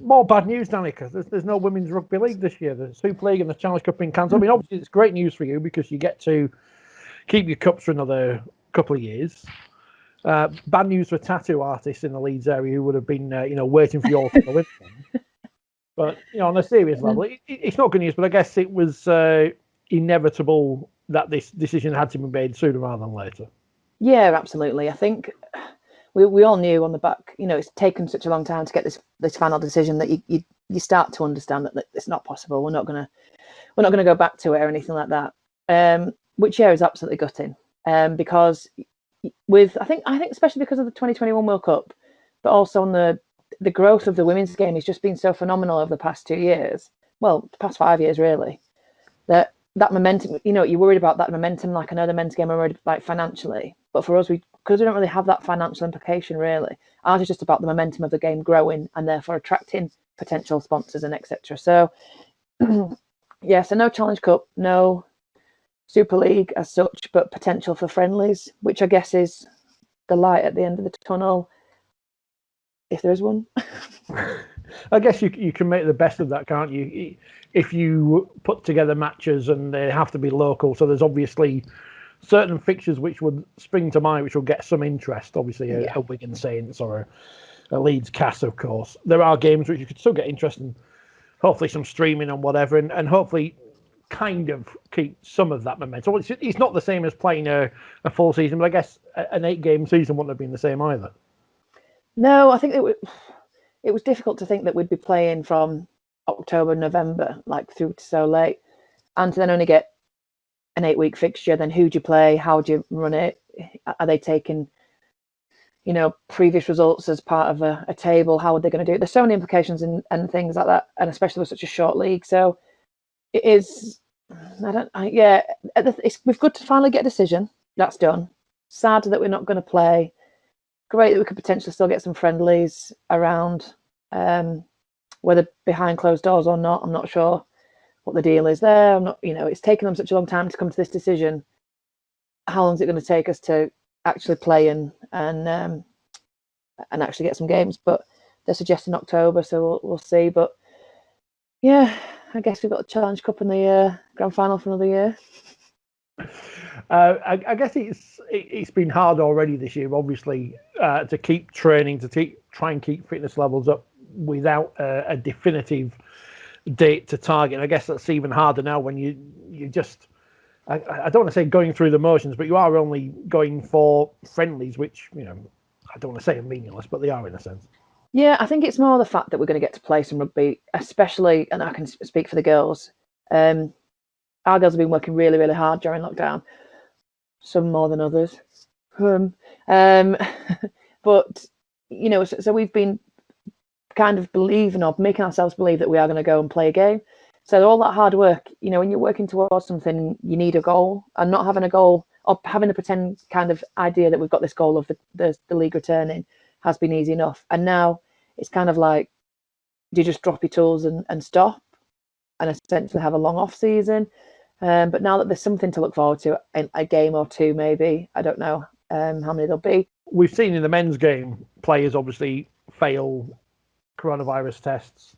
more bad news, Danika. There's no women's rugby league this year. The Super League and the Challenge Cup being cancelled. I mean, obviously, it's great news for you because you get to keep your cups for another couple of years. Bad news for tattoo artists in the Leeds area who would have been, waiting for you all to win them. But on a serious level, it's not good news. But I guess it was inevitable that this decision had to be made sooner rather than later. Yeah, absolutely. I think we all knew on the back. It's taken such a long time to get this final decision that you start to understand that it's not possible. We're not gonna go back to it or anything like that. Which is absolutely gutting. Because I think especially because of the 2021 World Cup, but also on the growth of the women's game has just been so phenomenal over the past 2 years. Well, the past 5 years really. That momentum, you're worried about that momentum. Like I know the men's game are worried like financially, but for us, because we don't really have that financial implication really. Ours is just about the momentum of the game growing and therefore attracting potential sponsors and etc. So yeah, so no Challenge Cup, no Super League as such, but potential for friendlies, which I guess is the light at the end of the tunnel, if there is one. I guess you can make the best of that, can't you? If you put together matches and they have to be local, so there's obviously certain fixtures which would spring to mind, which will get some interest. Obviously, a Wigan Saints or a Leeds Cass, of course. There are games which you could still get interest in, hopefully some streaming and whatever, and hopefully kind of keep some of that momentum. Well, it's not the same as playing a full season, but I guess an 8-game season wouldn't have been the same either. No, I think it was difficult to think that we'd be playing from October, November, like through to so late, and to then only get an 8-week fixture. Then who do you play? How do you run it? Are they taking, previous results as part of a table? How are they going to do it? There's so many implications and things like that, and especially with such a short league. So it is. We've got to finally get a decision. That's done. Sad that we're not going to play. Great that we could potentially still get some friendlies around, whether behind closed doors or not. I'm not sure what the deal is there. I'm not. It's taken them such a long time to come to this decision. How long is it going to take us to actually play and actually get some games? But they're suggesting October, so we'll see. But yeah, I guess we've got the Challenge Cup and the grand final for another year. I guess it's been hard already this year, obviously, to keep training, to try and keep fitness levels up without a definitive date to target. And I guess that's even harder now when you just, I don't want to say going through the motions, but you are only going for friendlies, which, I don't want to say are meaningless, but they are in a sense. Yeah, I think it's more the fact that we're going to get to play some rugby, especially, and I can speak for the girls. Our girls have been working really, really hard during lockdown, some more than others. But, so we've been kind of believing or making ourselves believe that we are going to go and play a game. So all that hard work, when you're working towards something, you need a goal, and not having a goal or having a pretend kind of idea that we've got this goal of the league returning has been easy enough. And now it's kind of like, do you just drop your tools and stop and essentially have a long off season? But now that there's something to look forward to, a game or two maybe, I don't know how many there'll be. We've seen in the men's game, players obviously fail coronavirus tests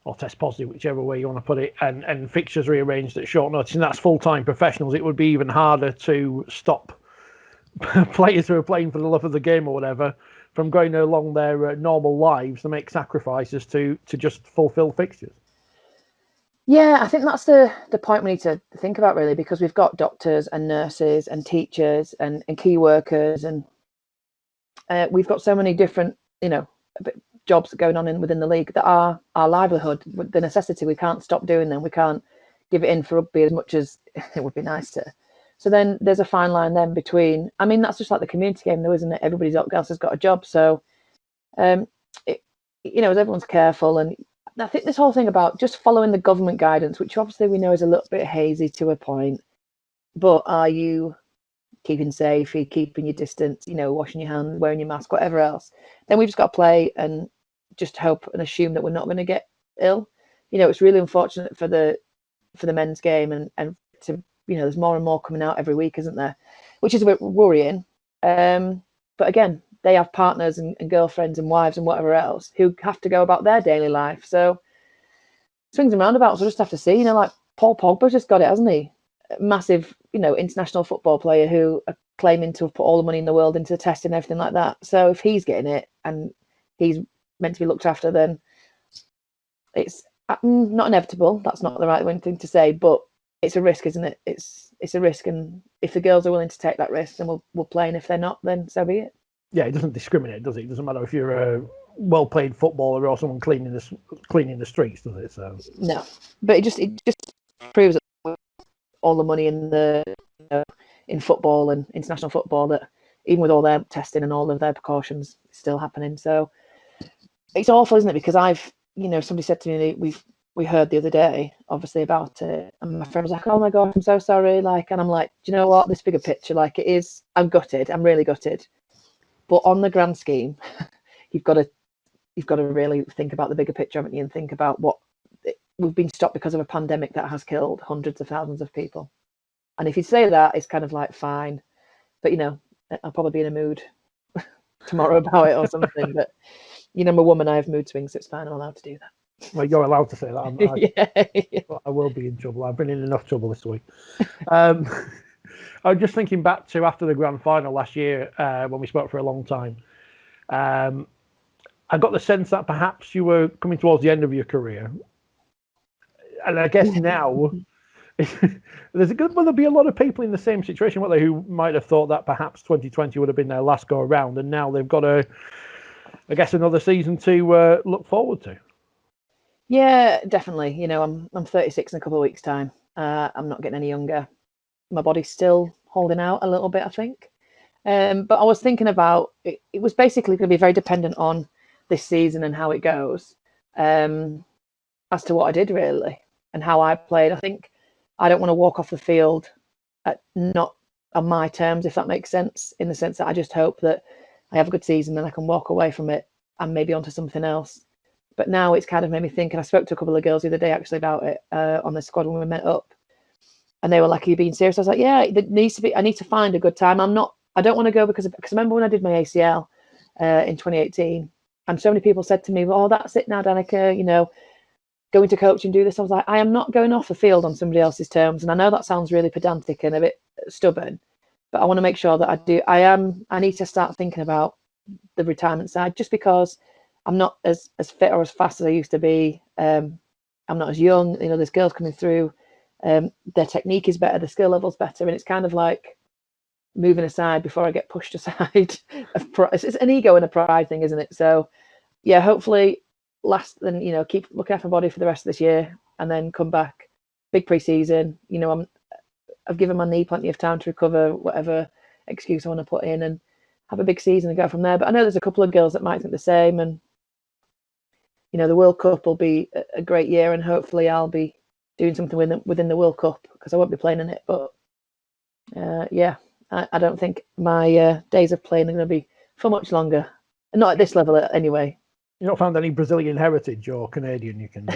or test positive, whichever way you want to put it, and fixtures rearranged at short notice, and that's full-time professionals. It would be even harder to stop players who are playing for the love of the game or whatever from going along their normal lives to make sacrifices to just fulfill fixtures. Yeah, I think that's the point we need to think about, really, because we've got doctors and nurses and teachers and key workers, and we've got so many different, jobs going on within the league that are our livelihood, the necessity. We can't stop doing them. We can't give it in for rugby as much as it would be nice to. So then there's a fine line then between, that's just like the community game though, isn't it? Everybody else has got a job. So, as everyone's careful, and I think this whole thing about just following the government guidance, which obviously we know is a little bit hazy to a point, but are you keeping safe, are you keeping your distance, washing your hands, wearing your mask, whatever else, then we've just got to play and just hope and assume that we're not going to get ill. It's really unfortunate for the men's game, and to, there's more and more coming out every week, isn't there? Which is a bit worrying. But again, they have partners and girlfriends and wives and whatever else who have to go about their daily life. So swings and roundabouts, we'll just have to see. Like Paul Pogba's just got it, hasn't he? A massive, international football player who are claiming to have put all the money in the world into testing and everything like that. So if he's getting it and he's meant to be looked after, then it's not inevitable. That's not the right thing to say, but it's a risk, isn't it? It's a risk, and if the girls are willing to take that risk, then we'll play, and if they're not, then so be it. Yeah, it doesn't discriminate, does it? It doesn't matter if you're a well-paid footballer or someone cleaning the streets, does it? So no, but it just proves that all the money in in football and international football, that even with all their testing and all of their precautions, it's still happening. So it's awful, isn't it? Because somebody said to me, we heard the other day, obviously, about it, and my friend was like, "Oh my God, I'm so sorry." And I'm like, do you know what? This bigger picture, it is. I'm gutted. I'm really gutted. But on the grand scheme, you've got to really think about the bigger picture, haven't you? And think about what we've been stopped because of a pandemic that has killed hundreds of thousands of people. And if you say that, it's kind of like fine, but I'll probably be in a mood tomorrow about it or something. But I'm a woman. I have mood swings, so it's fine. I'm allowed to do that. Well, you're allowed to say that. I will be in trouble. I've been in enough trouble this week. I was just thinking back to after the grand final last year, when we spoke for a long time. I got the sense that perhaps you were coming towards the end of your career, and I guess now there'll be a lot of people in the same situation, won't they, who might have thought that perhaps 2020 would have been their last go around, and now they've got another season to look forward to. Yeah, definitely. I'm 36 in a couple of weeks' time. I'm not getting any younger. My body's still holding out a little bit, I think. But I was thinking about it. It was basically going to be very dependent on this season and how it goes, as to what I did really and how I played. I think I don't want to walk off the field not on my terms, if that makes sense. In the sense that I just hope that I have a good season and I can walk away from it and maybe onto something else. But now it's kind of made me think, and I spoke to a couple of girls the other day actually about it on the squad when we met up, and they were like, "Are you being serious?" I was like, "Yeah, it needs to be. I need to find a good time. I don't want to go because I remember when I did my ACL in 2018, and so many people said to me, "Oh, that's it now, Danika. Go into coaching, do this." I was like, I am not going off the field on somebody else's terms, and I know that sounds really pedantic and a bit stubborn, but I want to make sure that I do. I need to start thinking about the retirement side, just because I'm not as fit or as fast as I used to be. I'm not as young. There's girls coming through. Their technique is better. The skill level's better. And it's kind of like moving aside before I get pushed aside. It's an ego and a pride thing, isn't it? So, yeah, hopefully keep looking after my body for the rest of this year and then come back. Big pre-season. I've given my knee plenty of time to recover, whatever excuse I want to put in, and have a big season and go from there. But I know there's a couple of girls that might think the same, and the World Cup will be a great year, and hopefully I'll be doing something within the World Cup, because I won't be playing in it. But yeah, I don't think my days of playing are going to be for much longer. Not at this level, anyway. You not found any Brazilian heritage or Canadian you can?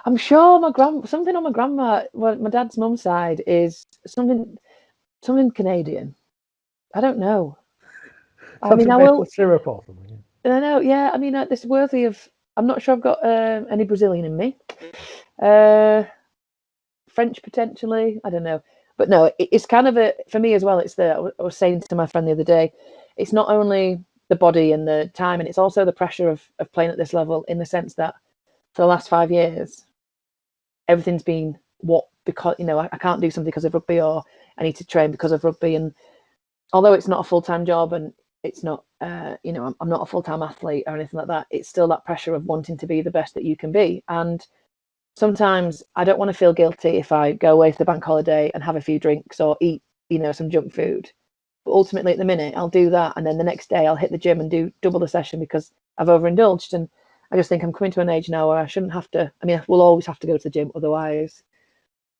I'm sure something on my grandma, well, my dad's mum's side is something Canadian. I don't know. I mean, I will syrup or something. I know. Yeah, I mean, this is worthy of. I'm not sure I've got any Brazilian in me. French potentially. I don't know. But no, it's kind of for me as well. It's I was saying to my friend the other day, it's not only the body and the time, and it's also the pressure of playing at this level, in the sense that for the last 5 years, everything's been because I can't do something because of rugby, or I need to train because of rugby. And although it's not a full-time job and it's not, I'm not a full-time athlete or anything like that, it's still that pressure of wanting to be the best that you can be. And sometimes I don't want to feel guilty if I go away for the bank holiday and have a few drinks or eat, some junk food. But ultimately, at the minute, I'll do that, and then the next day I'll hit the gym and do double the session because I've overindulged. And I just think I'm coming to an age now where I shouldn't have to. I mean, I will always have to go to the gym, otherwise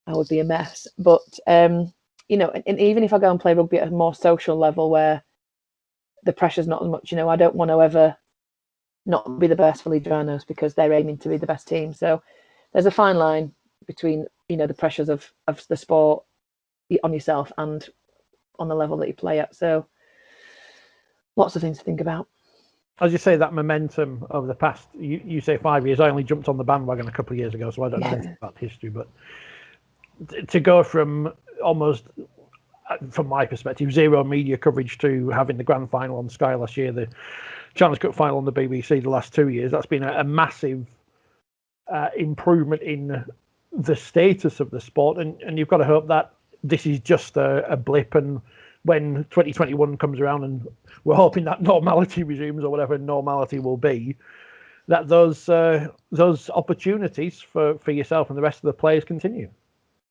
I would be a mess. But and even if I go and play rugby at a more social level where the pressure's not as much, I don't want to ever not be the best for Leeds Rhinos because they're aiming to be the best team. So there's a fine line between the pressures of the sport on yourself and on the level that you play at. So Lots of things to think about. As you say, that momentum over the past, you say 5 years. I only jumped on the bandwagon a couple of years ago, so I don't know anything about history. But to go from almost, from my perspective, zero media coverage to having the grand final on Sky last year, the Challenge Cup final on the BBC the last 2 years, that's been a massive improvement in the status of the sport. And you've got to hope that this is just a blip, and when 2021 comes around and we're hoping that normality resumes, or whatever normality will be, that those opportunities for yourself and the rest of the players continue.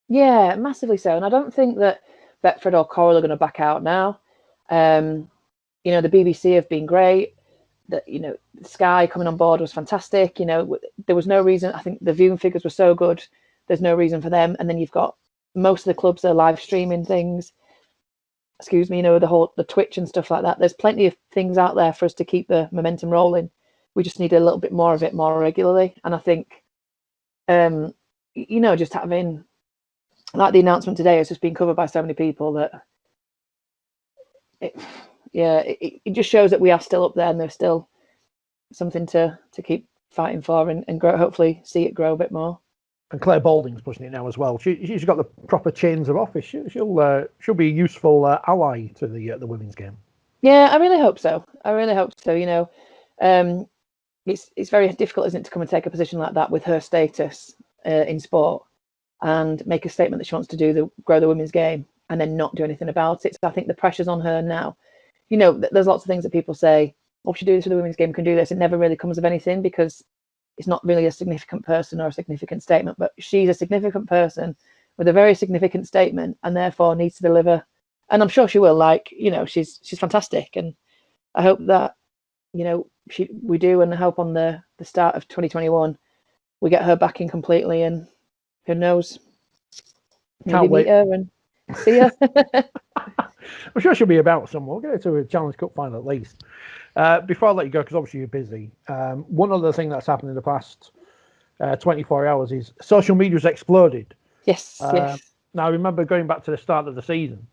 Yeah, massively so. And I don't think that Betfred or Coral are going to back out now. The BBC have been great. That Sky coming on board was fantastic. There was no reason. I think the viewing figures were so good. There's no reason for them. And then you've got most of the clubs are live streaming things. Excuse me, the Twitch and stuff like that. There's plenty of things out there for us to keep the momentum rolling. We just need a little bit more of it more regularly. And I think, just having, like the announcement today has just been covered by so many people that it just shows that we are still up there and there's still something to keep fighting for and grow, hopefully see it grow a bit more. And Claire Balding's pushing it now as well. She's got the proper chains of office. She'll be a useful ally to the women's game. Yeah, I really hope so. It's very difficult, isn't it, to come and take a position like that with her status in sport and make a statement that she wants to grow the women's game and then not do anything about it. So I think the pressure's on her now. There's lots of things that people say, oh, we should do this for the women's game, can do this. It never really comes of anything because it's not really a significant person or a significant statement, but she's a significant person with a very significant statement and therefore needs to deliver. And I'm sure she will. She's fantastic. And I hope that, we do, and I hope on the start of 2021, we get her back in completely, and who knows, maybe meet her and see her. I'm sure she'll be about somewhere. We'll get her to a Challenge Cup final at least. Before I let you go, because obviously you're busy, one other thing that's happened in the past 24 hours is social media has exploded. Yes. Now, I remember going back to the start of the season,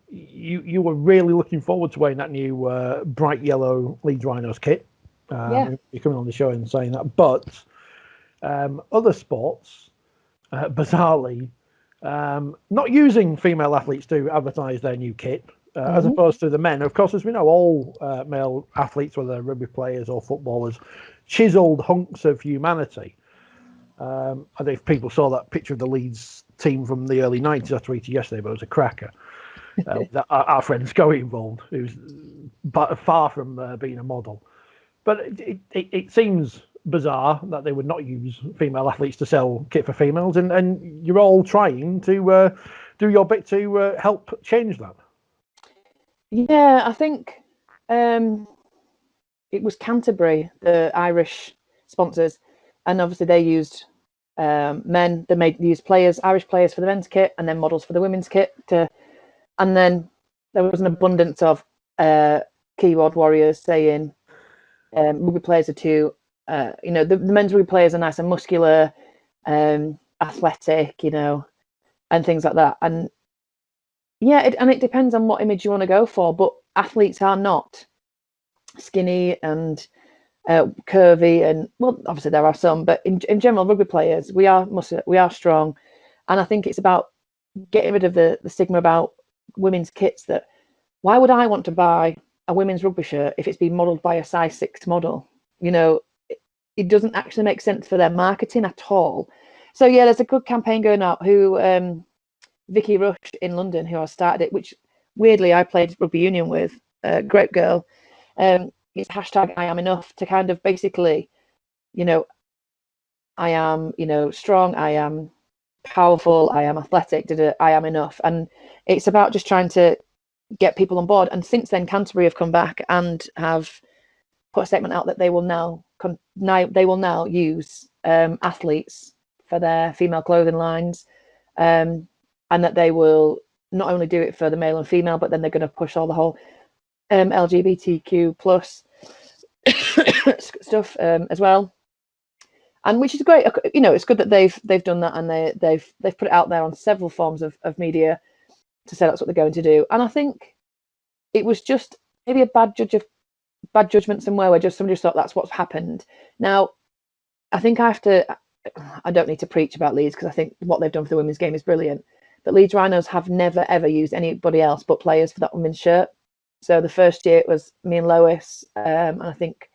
you were really looking forward to wearing that new bright yellow Leeds Rhinos kit. You're coming on the show and saying that. But other sports, bizarrely, not using female athletes to advertise their new kit. As opposed to the men. Of course, as we know, all male athletes, whether they're rugby players or footballers, chiseled hunks of humanity. I don't know if people saw that picture of the Leeds team from the early 90s. I tweeted yesterday, but it was a cracker. Our friend Scoey involved, who's far from being a model. But it seems bizarre that they would not use female athletes to sell kit for females, and you're all trying to do your bit to help change that. Yeah, I think it was Canterbury, the Irish sponsors, and obviously they used men. They used Irish players for the men's kit, and then models for the women's kit. And then there was an abundance of keyboard warriors saying rugby players are too. The men's rugby players are nice and muscular, athletic, and things like that. And yeah, it depends on what image you want to go for, but athletes are not skinny and curvy, and well, obviously there are some, but in general, rugby players, we are muscular, we are strong, and I think it's about getting rid of the stigma about women's kits. That why would I want to buy a women's rugby shirt if it's been modelled by a size 6 model? It doesn't actually make sense for their marketing at all. So yeah, there's a good campaign going out. Vicky Rush in London, who I started it, which weirdly I played rugby union with, great girl. It's hashtag I am enough, to kind of basically, I am, strong, I am powerful, I am athletic, I am enough. And it's about just trying to get people on board. And since then, Canterbury have come back and have put a statement out that they will now use athletes for their female clothing lines. And that they will not only do it for the male and female, but then they're going to push all the whole LGBTQ plus stuff as well. And which is great. It's good that they've done that, and they've put it out there on several forms of media to say that's what they're going to do. And I think it was just maybe a bad judgment somewhere where just somebody just thought that's what's happened. Now, I think I don't need to preach about Leeds because I think what they've done for the women's game is brilliant. But Leeds Rhinos have never ever used anybody else but players for that women's shirt. So the first year it was me and Lois, and I think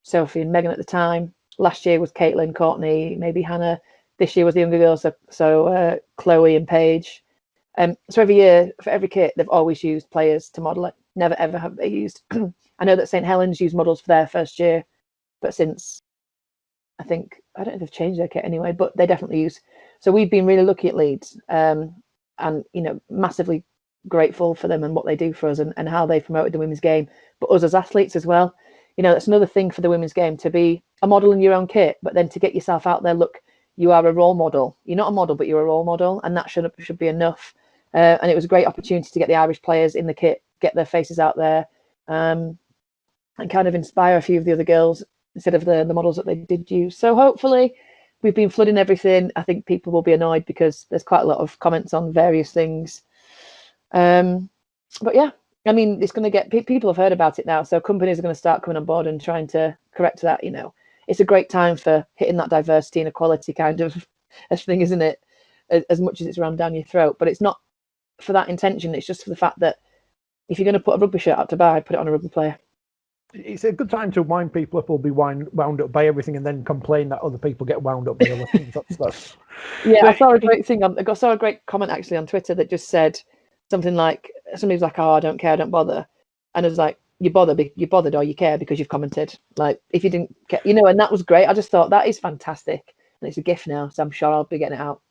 Sophie and Megan at the time. Last year was Caitlin, Courtney, maybe Hannah. This year was the younger girls, so Chloe and Paige. So every year, for every kit, they've always used players to model it. Never, ever have they used. I know that St. Helens used models for their first year, but since, I don't know if they've changed their kit anyway, but they definitely use. So we've been really lucky at Leeds, and, massively grateful for them and what they do for us and how they've promoted the women's game, but us as athletes as well. That's another thing for the women's game, to be a model in your own kit, but then to get yourself out there. Look, you are a role model. You're not a model, but you're a role model, and that should be enough. And it was a great opportunity to get the Irish players in the kit, get their faces out there, and kind of inspire a few of the other girls instead of the models that they did use. So hopefully we've been flooding everything. I think people will be annoyed because there's quite a lot of comments on various things. But yeah, I mean, it's going to get, people have heard about it now, so companies are going to start coming on board and trying to correct that. It's a great time for hitting that diversity and equality kind of thing, isn't it? As much as it's rammed down your throat, but it's not for that intention. It's just for the fact that if you're going to put a rugby shirt out to buy, put it on a rugby player. It's a good time to wind people up or be wound up by everything and then complain that other people get wound up by other things. Yeah, I saw a great thing I saw a great comment actually on Twitter that just said something like, somebody was like, "Oh, I don't care, I don't bother," and it was like, you bothered or you care because you've commented. Like, if you didn't care, and that was great. I just thought that is fantastic, and it's a gift now, so I'm sure I'll be getting it out.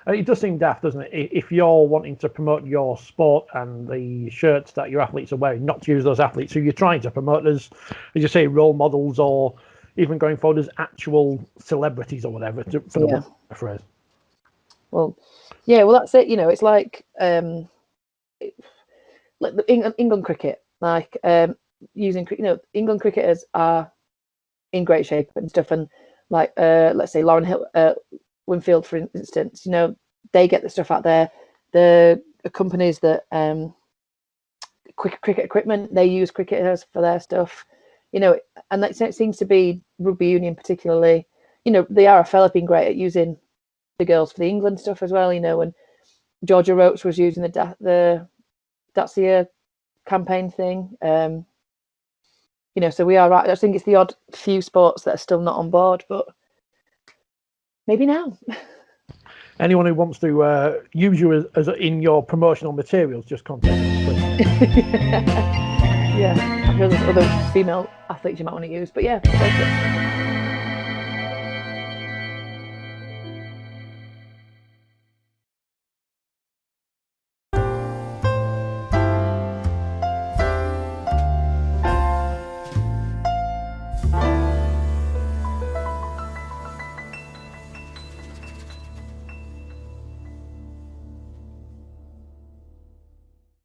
It does seem daft, doesn't it? If you're wanting to promote your sport and the shirts that your athletes are wearing, not to use those athletes who you're trying to promote as you say, role models, or even going forward as actual celebrities or whatever, for the phrase. Well, yeah, well, that's it. It's like England cricket, like using, England cricketers are in great shape and stuff, and like let's say Lauren Winfield, for instance, they get the stuff out there. The companies that cricket equipment, they use cricketers for their stuff, and that seems to be rugby union particularly. The RFL have been great at using the girls for the England stuff as well. And Georgia Roach was using the Dacia campaign thing. So we are right. I think it's the odd few sports that are still not on board, but maybe now. Anyone who wants to use you as in your promotional materials, just contact us. Yeah, I'm sure there's other female athletes you might want to use, but yeah.